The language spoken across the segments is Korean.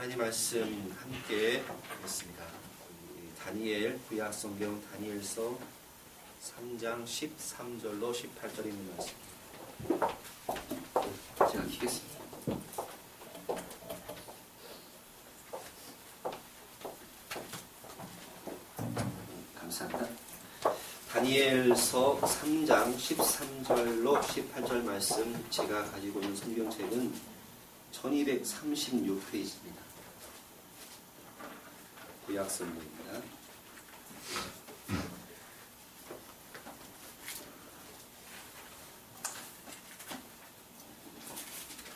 하나님 말씀 함께 하겠습니다. 다니엘 구약 성경 다니엘서 3장 13절로 18절 있는 말씀. 제가 읽겠습니다. 감사합니다. 다니엘서 3장 13절로 18절 말씀, 제가 가지고 있는 성경책은 1236페이지입니다. 구약 성경입니다.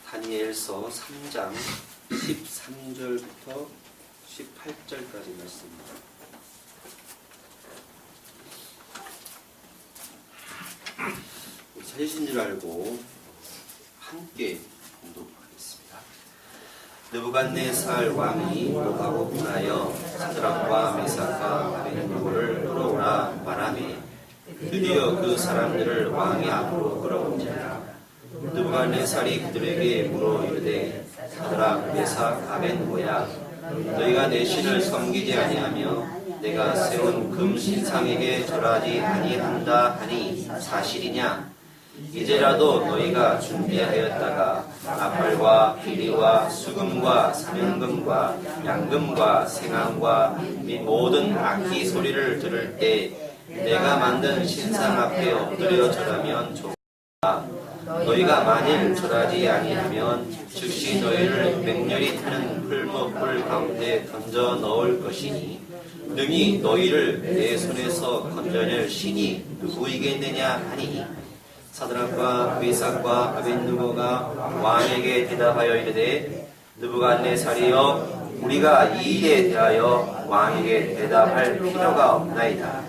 다니엘서 3장 13절부터 18절까지 말씀입니다. 찾으신 줄 알고 함께 공독하겠습니다. 느부갓네살 왕이 노하고 분하여 사드락과 메삭과 아벤느고를 끌어오라 말하매 드디어 그 사람들을 왕의 앞으로 끌어온지라. 느부갓네살이 그들에게 물어 이르되 사드락 메삭 아벤느고야, 너희가 내 신을 섬기지 아니하며 내가 세운 금 신상에게 절하지 아니한다 하니 사실이냐? 이제라도 너희가 준비하였다가 나팔과 비리와 수금과 사면금과 양금과 생황과 및 모든 악기 소리를 들을 때 내가 만든 신상 앞에 엎드려 절하면 좋으나 너희가 만일 절하지 아니하면 즉시 너희를 맹렬히 타는 풀무불 가운데 던져 넣을 것이니 능히 너희를 내 손에서 건져낼 신이 누구이겠느냐 하니 사드락과 메삭과 아벤느고가 왕에게 대답하여 이르되 느부갓네살이여, 우리가 이 일에 대하여 왕에게 대답할 필요가 없나이다.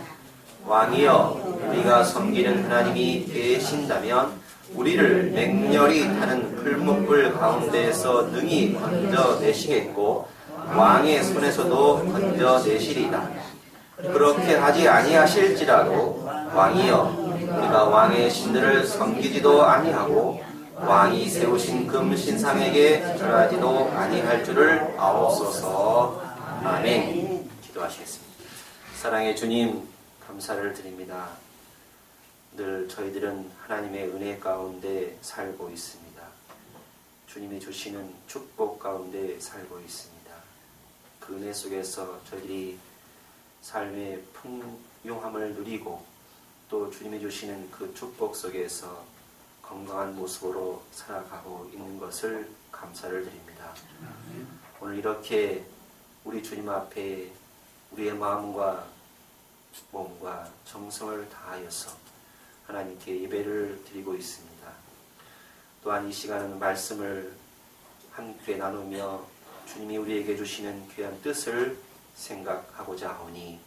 왕이여, 우리가 섬기는 하나님이 계신다면 우리를 맹렬히 타는 풀무불 가운데에서 능히 건져내시겠고 왕의 손에서도 건져내시리다. 그렇게 하지 아니하실지라도 왕이여, 우리가 왕의 신들을 섬기지도 아니하고 왕이 세우신 금 신상에게 절하지도 아니할 줄을 아옵소서. 아멘. 기도하시겠습니다. 사랑의 주님, 감사를 드립니다. 늘 저희들은 하나님의 은혜 가운데 살고 있습니다. 주님이 주시는 축복 가운데 살고 있습니다. 그 은혜 속에서 저희들이 삶의 풍요함을 누리고 또 주님이 주시는 그 축복 속에서 건강한 모습으로 살아가고 있는 것을 감사를 드립니다. 오늘 이렇게 우리 주님 앞에 우리의 마음과 몸과 정성을 다하여서 하나님께 예배를 드리고 있습니다. 또한 이 시간은 말씀을 함께 나누며 주님이 우리에게 주시는 귀한 뜻을 생각하고자 하오니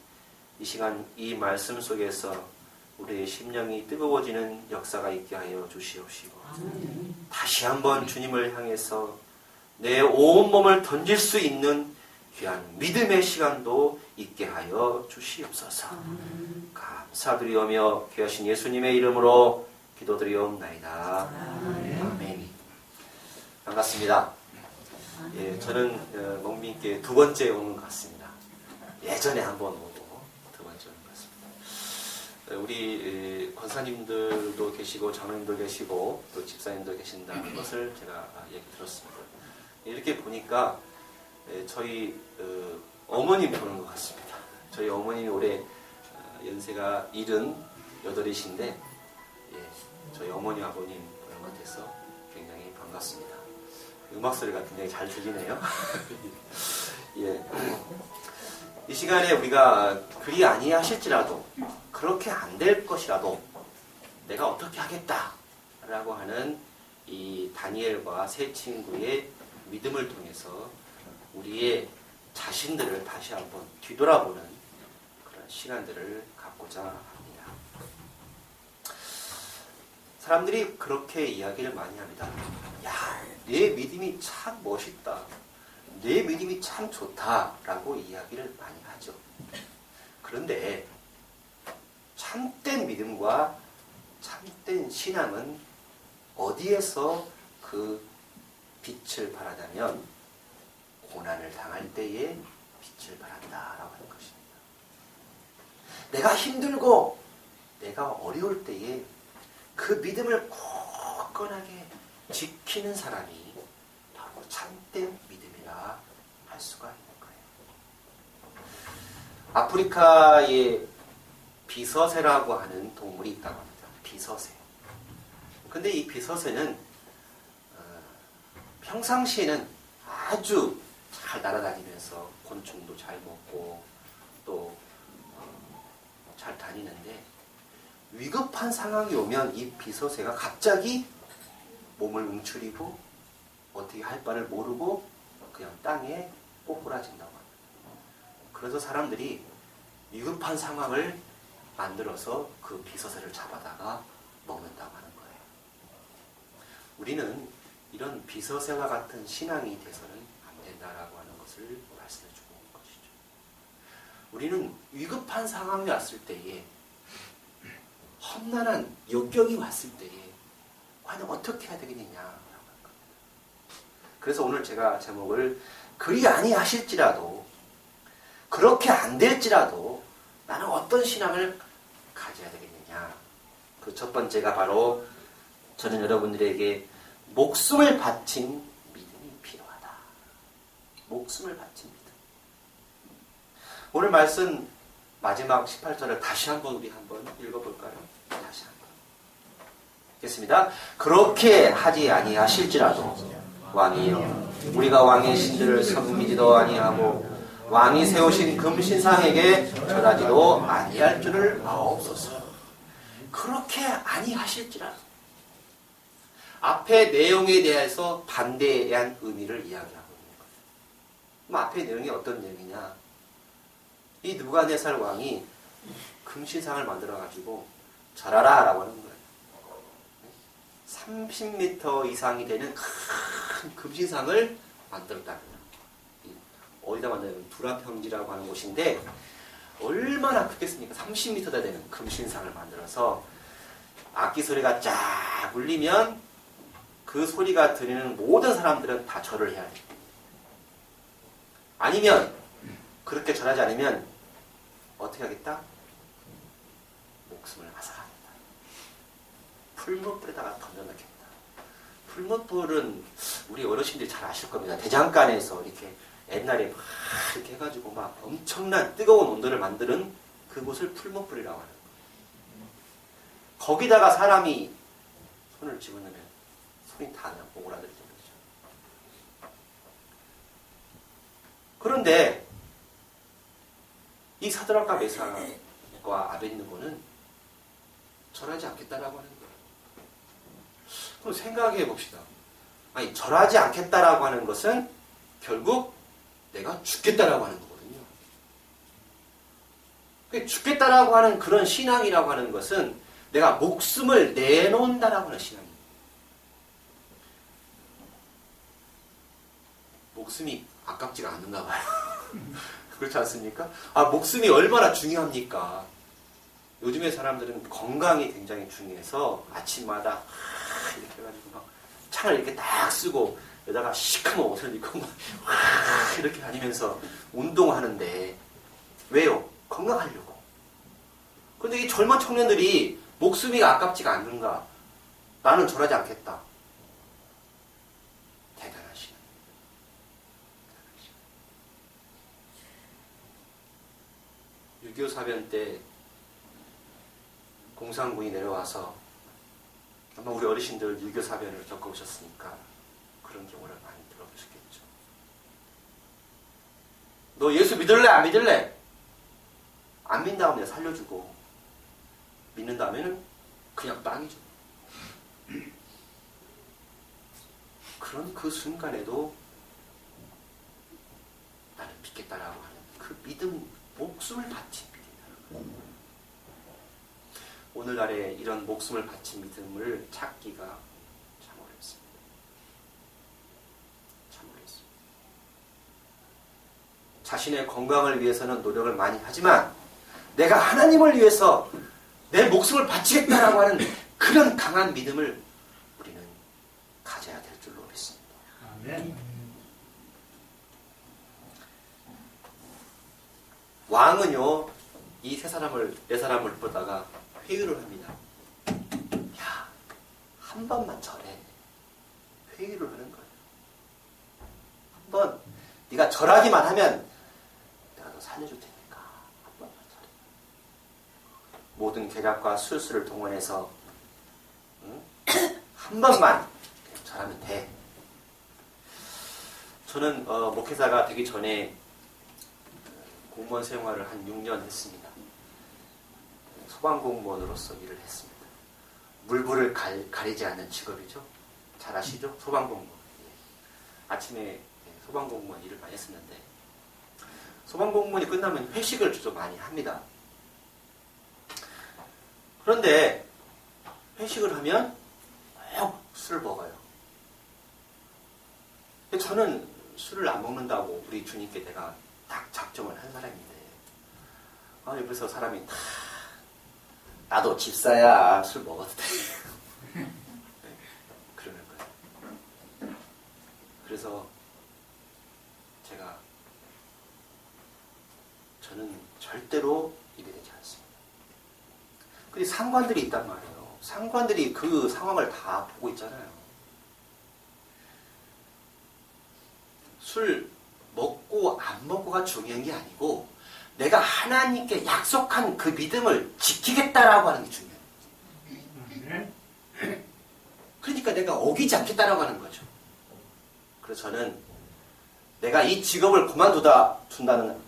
이 시간 이 말씀 속에서 우리의 심령이 뜨거워지는 역사가 있게 하여 주시옵시고 다시 한번 주님을 향해서 내 온몸을 던질 수 있는 귀한 믿음의 시간도 있게 하여 주시옵소서. 감사드리오며 귀하신 예수님의 이름으로 기도드리옵나이다. 아멘. 반갑습니다. 예, 저는 목민께 두 번째 오는 것 같습니다. 예전에 한번 오고 두 번째 오는 것 같습니다. 우리 권사님들도 계시고 장로님도 계시고 또 집사님도 계신다는 것을 제가 얘기 들었습니다. 이렇게 보니까 저희 어머님 보는 것 같습니다. 저희 어머님이 올해 연세가 78이신데 예, 저희 어머니 아버님 보는 것 같아서 굉장히 반갑습니다. 음악 소리가 굉장히 잘 들리네요. 예. 이 시간에 우리가 그리 아니하실지라도 그렇게 안 될 것이라도 내가 어떻게 하겠다라고 하는 이 다니엘과 세 친구의 믿음을 통해서 우리의 자신들을 다시 한번 뒤돌아보는 그런 시간들을 갖고자 합니다. 사람들이 그렇게 이야기를 많이 합니다. 야, 내 믿음이 참 멋있다. 내 믿음이 참 좋다라고 이야기를 많이 하죠. 그런데 참된 믿음과 참된 신앙은 어디에서 그 빛을 발하냐면 고난을 당할 때에 빛을 발한다라고 하는 것입니다. 내가 힘들고 내가 어려울 때에 그 믿음을 굳건하게 지키는 사람이 바로 참된 믿음이라 할 수가 있는 거예요. 아프리카에 비서새라고 하는 동물이 있다고 합니다. 비서새. 근데 이 비서새는 평상시에는 아주 잘 날아다니면서 곤충도 잘 먹고 또 잘 다니는데 위급한 상황이 오면 이 비서새가 갑자기 몸을 움츠리고 어떻게 할 바를 모르고 그냥 땅에 꼬꾸라진다고 합니다. 그래서 사람들이 위급한 상황을 만들어서 그 비서새를 잡아다가 먹는다고 하는 거예요. 우리는 이런 비서새와 같은 신앙이 돼서는 안 된다라고 하는 것을 말씀해 주고 있는 것이죠. 우리는 위급한 상황이 왔을 때에 험난한 역경이 왔을 때에 과연 어떻게 해야 되겠느냐라고 하는 겁니다. 그래서 오늘 제가 제목을 그리 아니하실지라도 그렇게 안 될지라도 나는 어떤 신앙을 가져야 되겠느냐. 그 첫 번째가 바로 저는 여러분들에게 목숨을 바친 믿음이 필요하다. 목숨을 바친 믿음. 오늘 말씀 마지막 18절을 다시 한번 우리 한번 읽어볼까요? 다시 한번. 읽겠습니다. 그렇게 하지 아니하실지라도 왕이여 우리가 왕의 신들을 섬기지도 아니하고 왕이 세우신 금신상에게 절하지도 아니할 줄을 아옵소서. 그렇게 아니하실지라도 앞의 내용에 대해서 반대에 대한 의미를 이야기하고 있는 거예요. 그럼 앞의 내용이 어떤 내용이냐? 이 느부갓네살 왕이 금신상을 만들어가지고 절하라 라고 하는 거예요. 30m 이상이 되는 큰 금신상을 만들었다는 거예요. 어디다 만드냐면 두라평지라고 하는 곳인데 얼마나 크겠습니까? 30m나 되는 금신상을 만들어서 악기 소리가 쫙 울리면 그 소리가 들리는 모든 사람들은 다 절을 해야 돼요. 아니면 그렇게 절하지 않으면 어떻게 하겠다? 목숨을 앗아가겠다. 풀무불에다가 던져넣겠다. 풀무불은 우리 어르신들이 잘 아실 겁니다. 대장간에서 이렇게 옛날에 막 이렇게 해가지고 막 엄청난 뜨거운 온도를 만드는 그곳을 풀무불이라고 하는 거예요. 거기다가 사람이 손을 집어넣으면 손이 다 그냥 오그라들게 되죠. 그런데 이 사드락과 메삭과 아벳느고는 절하지 않겠다라고 하는 거예요. 그럼 생각해 봅시다. 아니 절하지 않겠다라고 하는 것은 결국 내가 죽겠다라고 하는 거거든요. 죽겠다라고 하는 그런 신앙이라고 하는 것은 내가 목숨을 내놓는다라고 하는 신앙입니다. 목숨이 아깝지가 않는가 봐요. 그렇지 않습니까? 아, 목숨이 얼마나 중요합니까? 요즘에 사람들은 건강이 굉장히 중요해서 아침마다 이렇게 해가지고 막 창을 이렇게 딱 쓰고 여자가 시커먼 옷을 입고 막 이렇게 다니면서 운동하는데 왜요? 건강하려고. 그런데 이 젊은 청년들이 목숨이 아깝지가 않는가? 나는 절하지 않겠다. 대단하시네. 대단하시네. 6.25 사변 때 공산군이 내려와서 아마 우리 어르신들 6.25 사변을 겪어보셨으니까 그런 경우를 많이 들어보셨겠죠. 너 예수 믿을래? 안 믿을래? 안 믿는다면 내가 살려주고 믿는다면 그냥 빵이죠. 그런 그 순간에도 나는 믿겠다라고 하는 그 믿음, 목숨을 바친 믿음이다. 오늘날에 이런 목숨을 바친 믿음을 찾기가 참 어렵습니다. 참 어렵습니다. 자신의 건강을 위해서는 노력을 많이 하지만 내가 하나님을 위해서 내 목숨을 바치겠다라고 하는 그런 강한 믿음을 우리는 가져야 될 줄로 믿습니다. 아멘. 왕은요, 이 네 사람을 보다가 회의를 합니다. 야, 한 번만 절해. 회의를 하는 거예요. 한 번 네가 절하기만 하면 내가 너 살려줄 테니까 한 번만 절해. 모든 계략과 술수를 동원해서 한 번만 절하면 돼. 저는 목회자가 되기 전에 공무원 생활을 한 6년 했습니다. 소방공무원으로서 일을 했습니다. 물불을 가리지 않는 직업이죠. 잘 아시죠? 소방공무원. 예. 아침에 소방공무원 일을 많이 했었는데 소방공무원이 끝나면 회식을 좀 많이 합니다. 그런데 회식을 하면 꼭 술을 먹어요. 저는 술을 안 먹는다고 우리 주님께 내가 딱 작정을 한 사람인데 옆에서 사람이 다 나도 집사야 술 먹어도 돼. 네, 그러는 거예요. 그래서 저는 절대로 입에 대지 않습니다. 근데 상관들이 있단 말이에요. 상관들이 그 상황을 다 보고 있잖아요. 술 먹고 안 먹고가 중요한 게 아니고 내가 하나님께 약속한 그 믿음을 지키겠다라고 하는 게 중요해요. 그러니까 내가 어기지 않겠다라고 하는 거죠. 그래서 저는 내가 이 직업을 준다는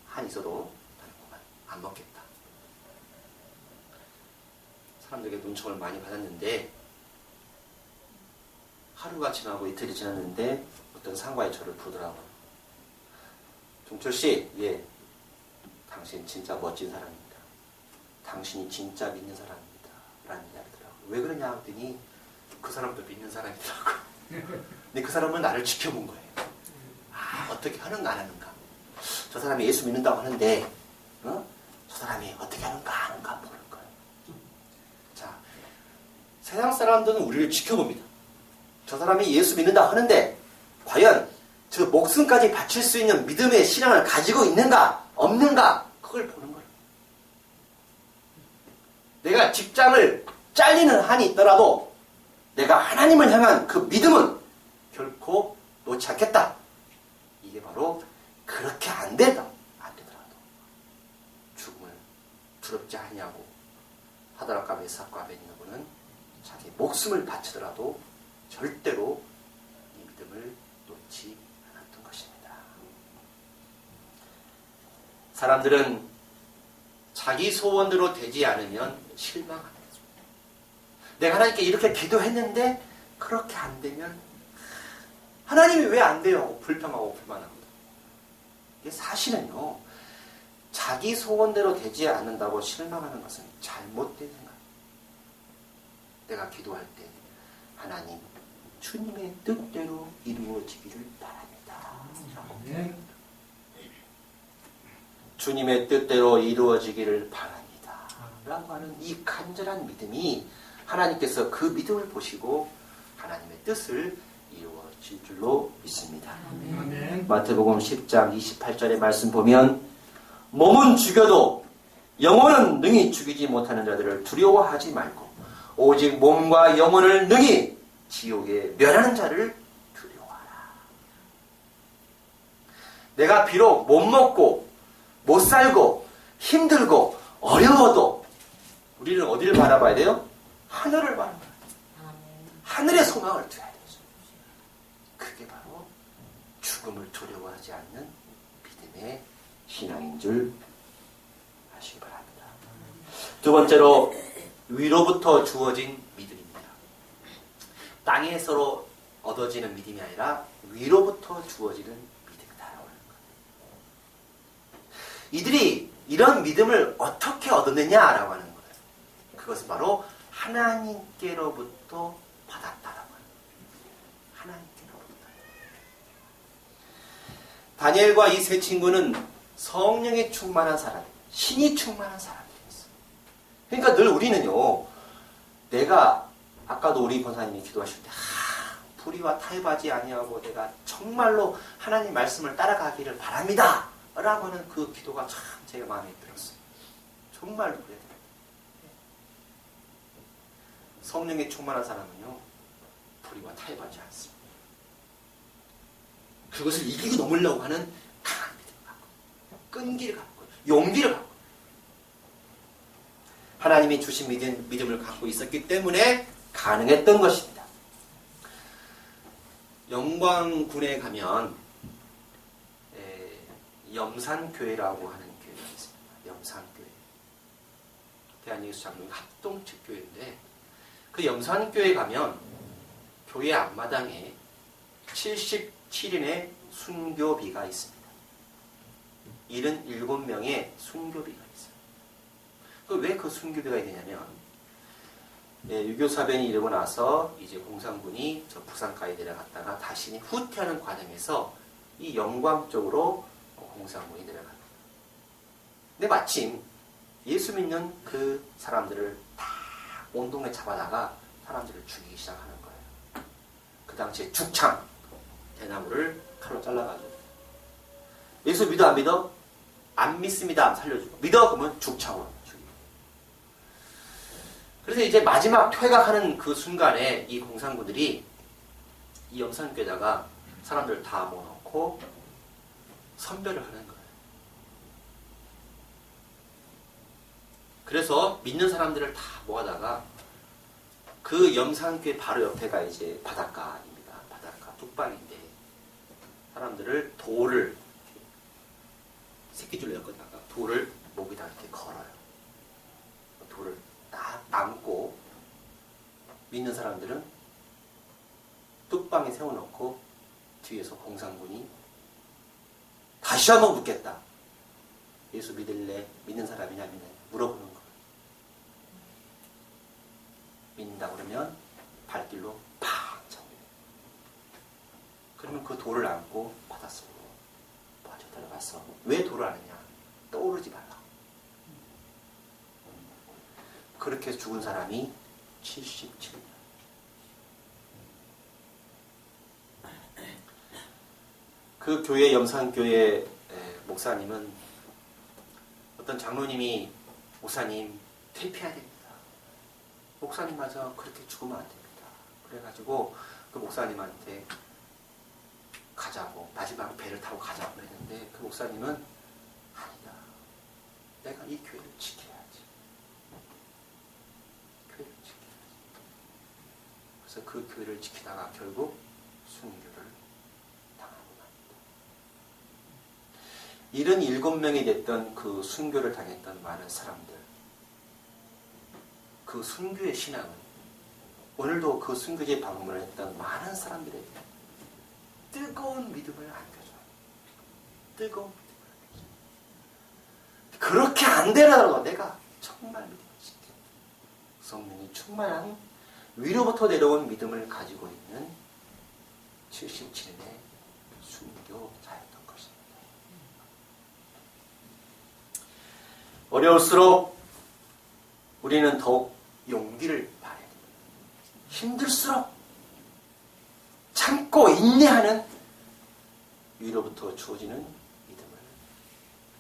한이 있어도 나는 그만 안 먹겠다. 사람들에게 눈총을 많이 받았는데 하루가 지나고 이틀이 지났는데 어떤 상관이 저를 부르더라고요. 종철씨, 예, 당신 진짜 멋진 사람입니다. 당신이 진짜 믿는 사람입니다. 라는 이야기더라고요. 왜 그러냐 했더니 그 사람도 믿는 사람이더라고요. 근데 그 사람은 나를 지켜본 거예요. 어떻게 하는가 안 하는가. 저 사람이 예수 믿는다고 하는데 저 사람이 어떻게 하는가 보는 거예요. 자, 세상 사람들은 우리를 지켜봅니다. 저 사람이 예수 믿는다고 하는데 과연 저 목숨까지 바칠 수 있는 믿음의 신앙을 가지고 있는가 없는가 그걸 보는 거예요. 내가 직장을 잘리는 한이 있더라도 내가 하나님을 향한 그 믿음은 결코 놓지 않겠다. 이게 바로 그렇게 안 되더라도 죽음을 두렵지 않냐고 하드락과 메삭과 아벤느고는 자기 목숨을 바치더라도 절대로 이 믿음을 놓지 않았던 것입니다. 사람들은 자기 소원대로 되지 않으면 실망합니다. 내가 하나님께 이렇게 기도했는데 그렇게 안 되면 하나님이 왜 안 돼요? 불평하고 불만합니다. 이게 사실은요, 자기 소원대로 되지 않는다고 실망하는 것은 잘못된 생각입니다. 내가 기도할 때 하나님, 주님의 뜻대로 이루어지기를 바랍니다. 주님의 뜻대로 이루어지기를 바랍니다. 라고 하는 이 간절한 믿음이 하나님께서 그 믿음을 보시고 하나님의 뜻을 이루어질 줄로 믿습니다. 아멘. 마태복음 10장 28절의 말씀 보면 몸은 죽여도 영혼은 능히 죽이지 못하는 자들을 두려워하지 말고 오직 몸과 영혼을 능히 지옥에 멸하는 자를 두려워하라. 내가 비록 못 먹고 못 살고 힘들고 어려워도 우리는 어디를 바라봐야 돼요? 하늘을 바라봐야 돼요. 하늘의 소망을 둬야 되죠. 그게 바로 죽음을 두려워하지 않는 믿음의 신앙인 줄 아시기 바랍니다. 두 번째로 위로부터 주어진 믿음입니다. 땅에서로 얻어지는 믿음이 아니라 위로부터 주어지는 믿음이다라고 하는 거예요. 이들이 이런 믿음을 어떻게 얻었느냐라고 하는 거예요. 그것은 바로 하나님께로부터 받았다라고 하는 거예요. 하나님께로부터. 다니엘과 이 세 친구는 성령에 충만한 사람, 신이 충만한 사람들이었어요. 그러니까 늘 우리는요, 내가 아까도 우리 권사님이 기도하실 때 불의와 타협하지 아니하고 내가 정말로 하나님 말씀을 따라가기를 바랍니다 라고 하는 그 기도가 참 제가 마음에 들었어요. 정말로 그래요. 성령에 충만한 사람은요, 불의와 타협하지 않습니다. 그것을 이기고 넘으려고 하는 강한 믿음을 갖고, 끈기를 갖고, 용기를 갖고, 하나님이 주신 믿음을 갖고 있었기 때문에 가능했던 것입니다. 영광군에 가면 염산교회라고 하는 교회가 있습니다. 염산교회. 대한예수 장로교 합동측 교회인데, 그 염산교회 가면 교회 앞마당에 77인의 순교비가 있습니다. 77명의 순교비가 있어요. 왜 그 순교비가 있느냐면, 유교사변이 이르고 나서 이제 공산군이 저 부산까지 내려갔다가 다시 후퇴하는 과정에서 이 영광 쪽으로 공산군이 내려갑니다. 근데 마침 예수 믿는 그 사람들을 다 온동네 잡아다가 사람들을 죽이기 시작하는 거예요. 그 당시에 죽창, 대나무를 칼로 잘라가지고, 예수 믿어 안 믿어? 안 믿습니다. 살려주고. 믿어? 그러면 죽창으로 죽이고. 그래서 이제 마지막 퇴각하는 그 순간에 이 공산군들이 이 염산교에다가 사람들을 다 모아놓고 선별을 하는 거예요. 그래서 믿는 사람들을 다 모아다가 그 염산교회 바로 옆에가 이제 바닷가입니다. 바닷가 뚝방인데 사람들을 돌을 새끼줄로 엮어다가 돌을 목에다 이렇게 걸어요. 돌을 딱 안고 믿는 사람들은 뚝방에 세워놓고 뒤에서 공산군이 다시 한번 묻겠다. 예수 믿을래? 믿는 사람이냐 믿냐? 물어보는 거예요. 믿는다 그러면 발길로 팍 잡아요. 그러면 그 돌을 안고 바닷속으로 빠져 들어가서 왜 돌을 안느냐? 떠오르지 말라. 그렇게 죽은 사람이 77명. 그 교회 염산교회 목사님은 어떤 장로님이 목사님 퇴폐해야 됩니다. 목사님마저 그렇게 죽으면 안 됩니다. 그래가지고 그 목사님한테 가자고 마지막 배를 타고 가자고 했는데 그 목사님은 아니다. 내가 이 교회를 지켜야지. 교회를 지켜야지. 그래서 그 교회를 지키다가 결국 순교를 77명이 됐던 그 순교를 당했던 많은 사람들, 그 순교의 신앙은 오늘도 그 순교지에 방문을 했던 많은 사람들에게 뜨거운 믿음을 안겨줘요. 뜨거운 믿음을 안겨줘요. 그렇게 안 되더라도 내가 정말 믿음을 지켜. 성령이 충만한 위로부터 내려온 믿음을 가지고 있는 77인의 순교자였던 것입니다. 어려울수록 우리는 더욱 용기를 발해야 됩니다. 힘들수록 참고 인내하는 위로부터 주어지는 믿음을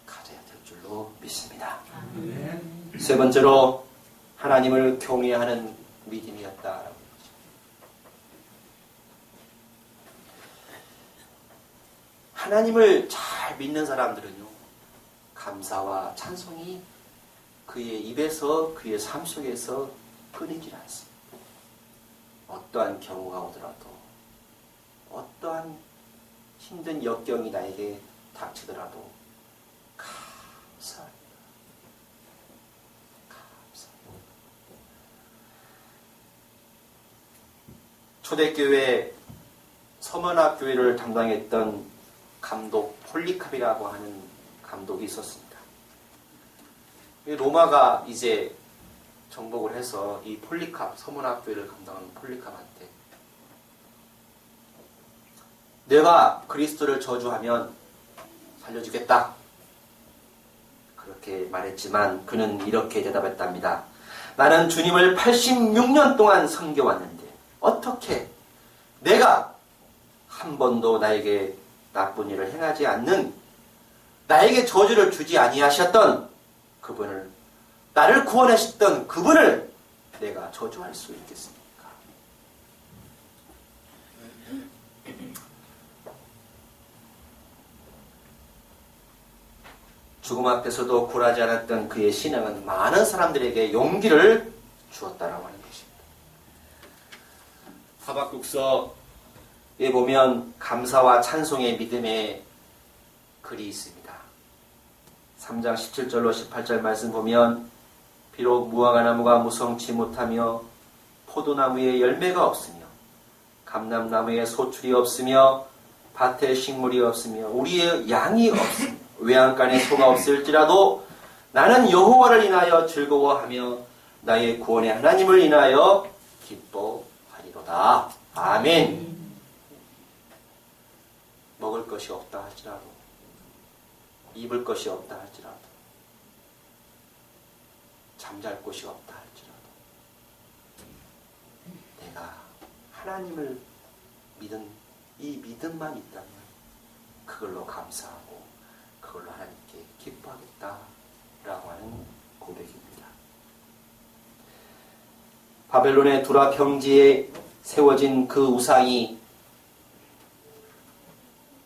가져야 될 줄로 믿습니다. 세 번째로 하나님을 경외하는 믿음이었다라고 하죠. 하나님을 잘 믿는 사람들은요, 감사와 찬송이 그의 입에서 그의 삶 속에서 끊이질 않습니다. 어떠한 경우가 오더라도, 어떠한 힘든 역경이 나에게 닥치더라도 감사합니다. 감사합니다. 초대교회 서머나교회를 담당했던 감독 폴리캅이라고 하는 감독이 있었습니다. 로마가 이제 정복을 해서 이 폴리캅, 서문학교회를 감당하는 폴리캅한테 내가 그리스도를 저주하면 살려주겠다. 그렇게 말했지만 그는 이렇게 대답했답니다. 나는 주님을 86년 동안 섬겨왔는데 어떻게 내가 한 번도 나에게 나쁜 일을 행하지 않는 나에게 저주를 주지 아니하셨던 그분을, 나를 구원하셨던 그분을 내가 저주할 수 있겠습니까? 죽음 앞에서도 굴하지 않았던 그의 신앙은 많은 사람들에게 용기를 주었다라고 하는 것입니다. 하박국서에 보면 감사와 찬송의 믿음의 글이 있습니다. 3장 17절로 18절 말씀 보면 비록 무화과 나무가 무성치 못하며 포도나무에 열매가 없으며 감람나무에 소출이 없으며 밭에 식물이 없으며 우리의 양이 없으며 외양간에 소가 없을지라도 나는 여호와를 인하여 즐거워하며 나의 구원의 하나님을 인하여 기뻐하리로다. 아멘. 먹을 것이 없다 할지라도, 입을 것이 없다 할지라도, 잠잘 곳이 없다 할지라도 내가 하나님을 믿은 이 믿음만 있다면 그걸로 감사하고 그걸로 하나님께 기뻐하겠다라고 하는 고백입니다. 바벨론의 두라 평지에 세워진 그 우상이,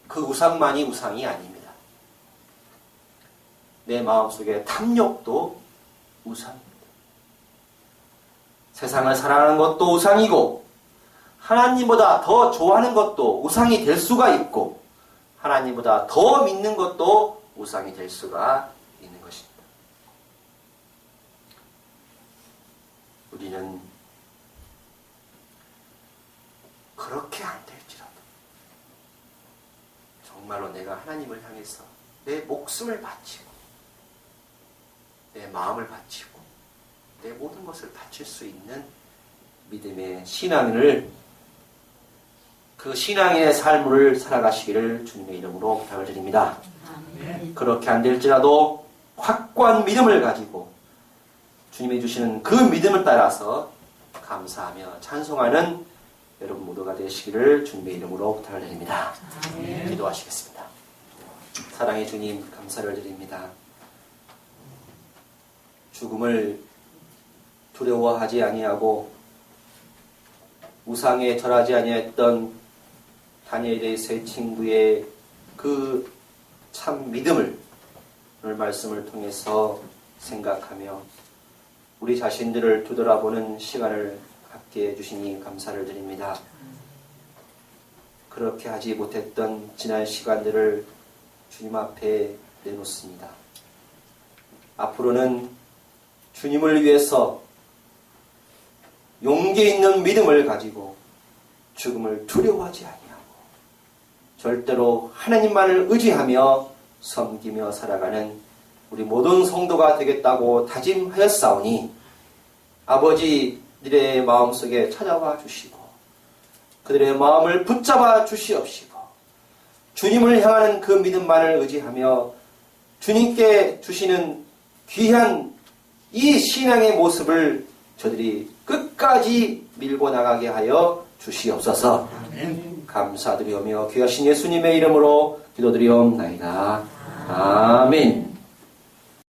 그 우상만이 우상이 아닙니다. 내 마음속에 탐욕도 우상입니다. 세상을 사랑하는 것도 우상이고 하나님보다 더 좋아하는 것도 우상이 될 수가 있고 하나님보다 더 믿는 것도 우상이 될 수가 있는 것입니다. 우리는 그렇게 안 될지라도 정말로 내가 하나님을 향해서 내 목숨을 바치고 내 마음을 바치고 내 모든 것을 바칠 수 있는 믿음의 신앙을, 그 신앙의 삶을 살아가시기를 주님의 이름으로 부탁을 드립니다. 아멘. 그렇게 안 될지라도 확고한 믿음을 가지고 주님이 주시는 그 믿음을 따라서 감사하며 찬송하는 여러분 모두가 되시기를 주님의 이름으로 부탁을 드립니다. 아멘. 기도하시겠습니다. 사랑의 주님, 감사를 드립니다. 죽음을 두려워하지 아니하고 우상에 절하지 아니했던 다니엘의 세 친구의 그 참 믿음을 오늘 말씀을 통해서 생각하며 우리 자신들을 되돌아보는 시간을 갖게 해주시니 감사를 드립니다. 그렇게 하지 못했던 지난 시간들을 주님 앞에 내놓습니다. 앞으로는 주님을 위해서 용기 있는 믿음을 가지고 죽음을 두려워하지 아니하고 절대로 하나님만을 의지하며 섬기며 살아가는 우리 모든 성도가 되겠다고 다짐하였사오니 아버지들의 마음속에 찾아와 주시고 그들의 마음을 붙잡아 주시옵시고 주님을 향하는 그 믿음만을 의지하며 주님께 주시는 귀한 이 신앙의 모습을 저들이 끝까지 밀고 나가게 하여 주시옵소서. 아멘. 감사드리오며 귀하신 예수님의 이름으로 기도드리옵나이다. 아멘.